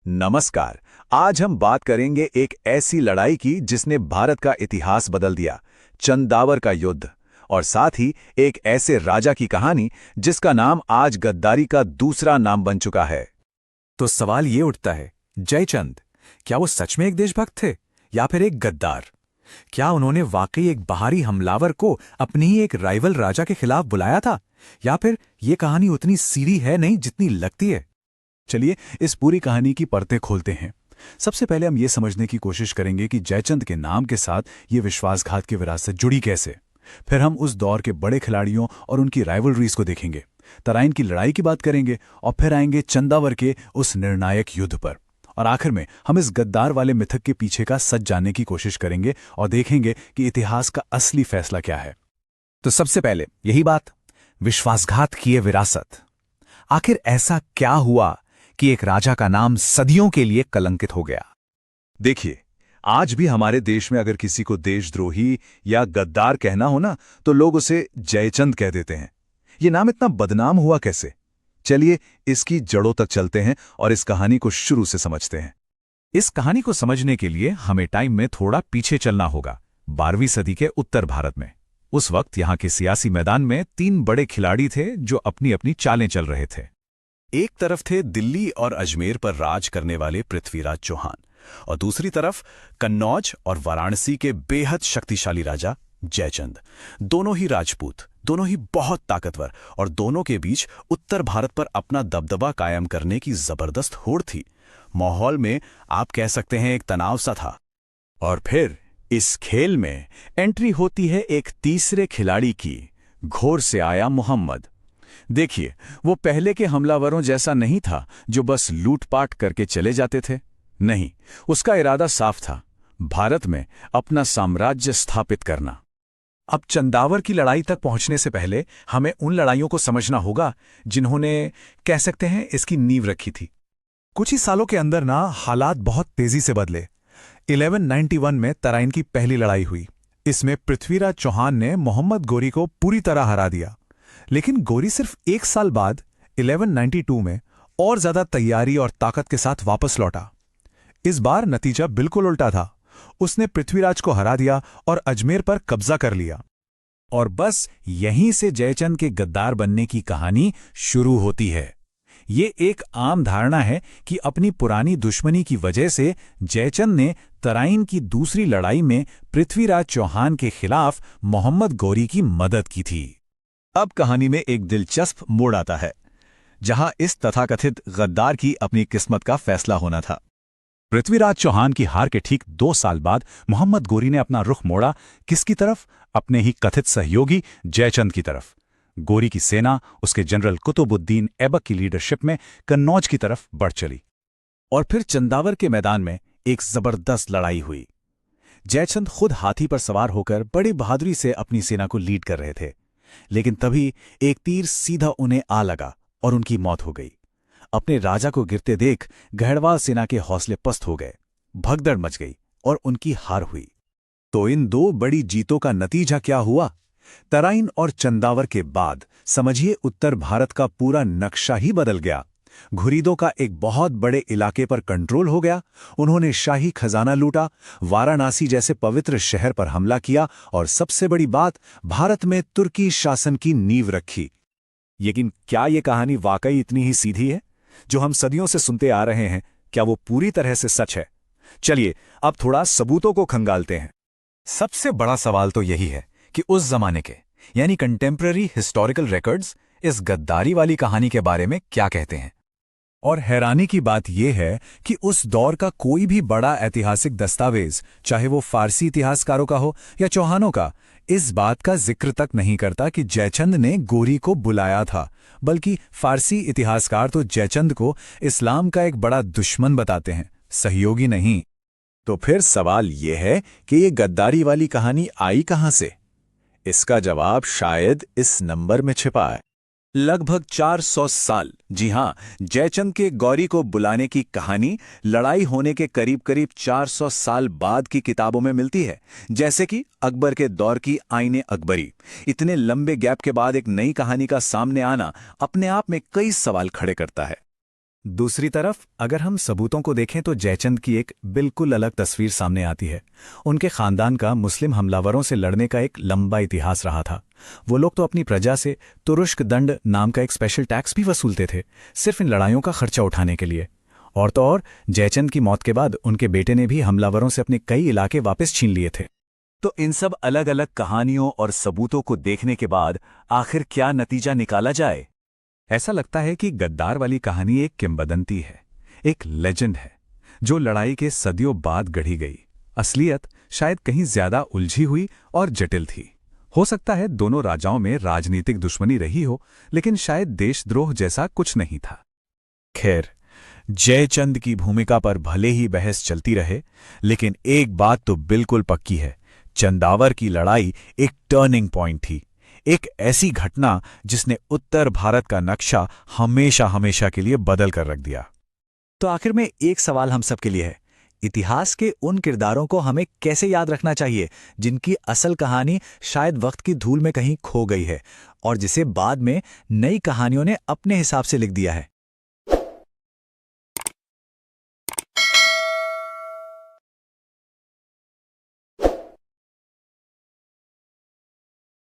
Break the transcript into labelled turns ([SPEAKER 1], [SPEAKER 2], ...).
[SPEAKER 1] नमस्कार। आज हम बात करेंगे एक ऐसी लड़ाई की जिसने भारत का इतिहास बदल दिया, चंदावर का युद्ध। और साथ ही एक ऐसे राजा की कहानी जिसका नाम आज गद्दारी का दूसरा नाम बन चुका है।
[SPEAKER 2] तो सवाल ये उठता है, जयचंद क्या वो सच में एक देशभक्त थे या फिर एक गद्दार? क्या उन्होंने वाकई एक बाहरी हमलावर को अपनी ही एक राइवल राजा के खिलाफ बुलाया था, या फिर ये कहानी उतनी सीधी है नहीं जितनी लगती है?
[SPEAKER 1] चलिए इस पूरी कहानी की परतें खोलते हैं। सबसे पहले हम ये समझने की कोशिश करेंगे कि जयचंद के नाम के साथ ये विश्वासघात की विरासत जुड़ी कैसे। फिर हम उस दौर के बड़े खिलाड़ियों और उनकी राइवलरीज को देखेंगे, तराइन की लड़ाई की बात करेंगे और फिर आएंगे चंदावर के उस निर्णायक युद्ध पर। और आखिर में हम इस गद्दार वाले मिथक के पीछे का सच जानने की कोशिश करेंगे और देखेंगे कि इतिहास का असली फैसला क्या है।
[SPEAKER 2] तो सबसे पहले यही बात, विश्वासघात की ये विरासत। आखिर ऐसा क्या हुआ कि एक राजा का नाम सदियों के लिए कलंकित हो गया?
[SPEAKER 1] देखिए, आज भी हमारे देश में अगर किसी को देशद्रोही या गद्दार कहना हो ना, तो लोग उसे जयचंद कह देते हैं। ये नाम इतना बदनाम हुआ कैसे? चलिए इसकी जड़ों तक चलते हैं और इस कहानी को शुरू से समझते हैं।
[SPEAKER 2] इस कहानी को समझने के लिए हमें टाइम में थोड़ा पीछे चलना होगा, 12वीं सदी के उत्तर भारत में। उस वक्त यहाँ के सियासी मैदान में 3 बड़े खिलाड़ी थे जो अपनी अपनी चालें चल रहे थे। एक तरफ थे दिल्ली और अजमेर पर राज करने वाले पृथ्वीराज चौहान, और दूसरी तरफ कन्नौज और वाराणसी के बेहद शक्तिशाली राजा जयचंद। दोनों ही राजपूत, दोनों ही बहुत ताकतवर, और दोनों के बीच उत्तर भारत पर अपना दबदबा कायम करने की जबरदस्त होड़ थी। माहौल में आप कह सकते हैं एक तनाव सा था।
[SPEAKER 1] और फिर इस खेल में एंट्री होती है एक तीसरे खिलाड़ी की। घोर से आया मोहम्मद। देखिए, वो पहले के हमलावरों जैसा नहीं था जो बस लूटपाट करके चले जाते थे। नहीं, उसका इरादा साफ था, भारत में अपना साम्राज्य स्थापित करना।
[SPEAKER 2] अब चंदावर की लड़ाई तक पहुंचने से पहले हमें उन लड़ाइयों को समझना होगा जिन्होंने, कह सकते हैं, इसकी नींव रखी थी। कुछ ही सालों के अंदर ना हालात बहुत तेजी से बदले। 1191 में तराइन की पहली लड़ाई हुई। इसमें पृथ्वीराज चौहान ने मोहम्मद गोरी को पूरी तरह हरा दिया। लेकिन गोरी सिर्फ 1 साल बाद 1192 में और ज्यादा तैयारी और ताकत के साथ वापस लौटा। इस बार नतीजा बिल्कुल उल्टा था। उसने पृथ्वीराज को हरा दिया और अजमेर पर कब्जा कर लिया।
[SPEAKER 1] और बस यहीं से जयचंद के गद्दार बनने की कहानी शुरू होती है। ये एक आम धारणा है कि अपनी पुरानी दुश्मनी की वजह से जयचंद ने तराइन की दूसरी लड़ाई में पृथ्वीराज चौहान के खिलाफ मोहम्मद गोरी की मदद की थी। अब कहानी में एक दिलचस्प मोड़ आता है, जहां इस तथाकथित गद्दार की अपनी किस्मत का फैसला होना था। पृथ्वीराज चौहान की हार के ठीक 2 साल बाद मोहम्मद गोरी ने अपना रुख मोड़ा। किसकी तरफ? अपने ही कथित सहयोगी जयचंद की तरफ। गोरी की सेना उसके जनरल कुतुबुद्दीन ऐबक की लीडरशिप में कन्नौज की तरफ बढ़ चली। और फिर चंदावर के मैदान में एक जबरदस्त लड़ाई हुई। जयचंद खुद हाथी पर सवार होकर बड़ी बहादुरी से अपनी सेना को लीड कर रहे थे, लेकिन तभी एक तीर सीधा उन्हें आ लगा और उनकी मौत हो गई। अपने राजा को गिरते देख गढ़वाल सेना के हौसले पस्त हो गए, भगदड़ मच गई और उनकी हार हुई। तो इन 2 बड़ी जीतों का नतीजा क्या हुआ? तराइन और चंदावर के बाद समझिए उत्तर भारत का पूरा नक्शा ही बदल गया। घुरीदों का एक बहुत बड़े इलाके पर कंट्रोल हो गया। उन्होंने शाही खजाना लूटा, वाराणसी जैसे पवित्र शहर पर हमला किया और सबसे बड़ी बात, भारत में तुर्की शासन की नींव रखी। लेकिन क्या ये कहानी वाकई इतनी ही सीधी है जो हम सदियों से सुनते आ रहे हैं? क्या वो पूरी तरह से सच है? चलिए अब थोड़ा सबूतों को खंगालते हैं।
[SPEAKER 2] सबसे बड़ा सवाल तो यही है कि उस जमाने के, यानी कंटेम्पररी हिस्टोरिकल रिकॉर्ड्स इस गद्दारी वाली कहानी के बारे में क्या कहते हैं।
[SPEAKER 1] और हैरानी की बात यह है कि उस दौर का कोई भी बड़ा ऐतिहासिक दस्तावेज, चाहे वो फारसी इतिहासकारों का हो या चौहानों का, इस बात का जिक्र तक नहीं करता कि जयचंद ने गोरी को बुलाया था। बल्कि फारसी इतिहासकार तो जयचंद को इस्लाम का एक बड़ा दुश्मन बताते हैं, सहयोगी नहीं। तो फिर सवाल यह है कि ये गद्दारी वाली कहानी आई कहां से? इसका जवाब शायद इस नंबर में छिपा है। लगभग 400 साल, जी हां, जयचंद के गौरी को बुलाने की कहानी लड़ाई होने के करीब करीब 400 साल बाद की किताबों में मिलती है, जैसे कि अकबर के दौर की आईने अकबरी। इतने लंबे गैप के बाद एक नई कहानी का सामने आना अपने आप में कई सवाल खड़े करता है।
[SPEAKER 2] दूसरी तरफ अगर हम सबूतों को देखें तो जयचंद की एक बिल्कुल अलग तस्वीर सामने आती है। उनके खानदान का मुस्लिम हमलावरों से लड़ने का एक लंबा इतिहास रहा था। वो लोग तो अपनी प्रजा से तुरुष्क दंड नाम का एक स्पेशल टैक्स भी वसूलते थे, सिर्फ इन लड़ाइयों का खर्चा उठाने के लिए। और तो और जयचंद की मौत के बाद उनके बेटे ने भी हमलावरों से अपने कई इलाके वापस छीन लिए थे।
[SPEAKER 3] तो इन सब अलग अलग कहानियों और सबूतों को देखने के बाद आखिर क्या नतीजा निकाला जाए?
[SPEAKER 1] ऐसा लगता है कि गद्दार वाली कहानी एक किंवदंती है, एक लेजेंड है, जो लड़ाई के सदियों बाद गढ़ी गई। असलियत शायद कहीं ज्यादा उलझी हुई और जटिल थी। हो सकता है दोनों राजाओं में राजनीतिक दुश्मनी रही हो, लेकिन शायद देशद्रोह जैसा कुछ नहीं था।
[SPEAKER 2] खैर, जयचंद की भूमिका पर भले ही बहस चलती रहे, लेकिन एक बात तो बिल्कुल पक्की है, चंदावर की लड़ाई एक टर्निंग पॉइंट थी। एक ऐसी घटना जिसने उत्तर भारत का नक्शा हमेशा हमेशा के लिए बदल कर रख दिया।
[SPEAKER 4] तो आखिर में एक सवाल हम सब के लिए है, इतिहास के उन किरदारों को हमें कैसे याद रखना चाहिए जिनकी असल कहानी शायद वक्त की धूल में कहीं खो गई है और जिसे बाद में नई कहानियों ने अपने हिसाब से लिख दिया है?